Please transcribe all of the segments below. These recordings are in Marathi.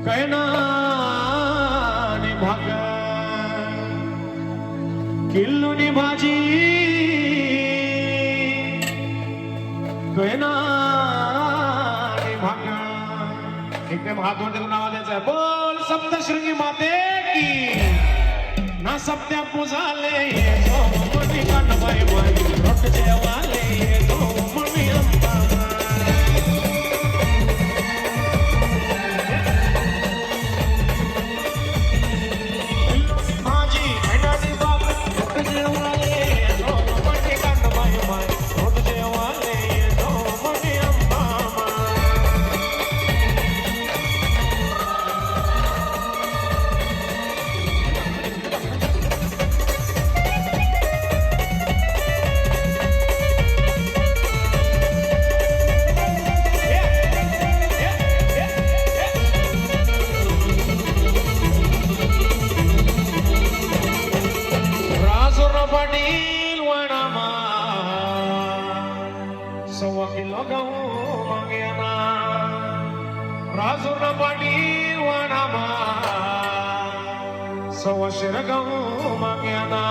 कैना भाग किल्लुनी भाजी कैना भाग एकदम हात वर देऊन आवाज द्यायचा बोल सप्तशृंगी माते की ना सप्त्या पुजाले जो मनी कानबाई बाई रोट जेवाले जो मनी अंबा पाटील वनामा 1.25 किलो गहू माग्याना राजूर पाटील वनामा 1.25 गहू माग्याना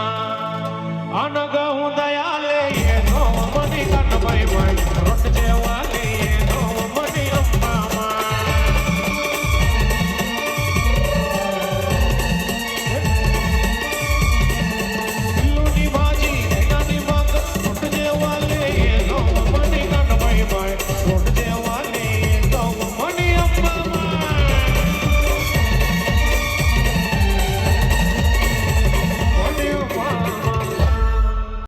अन गहू दयाल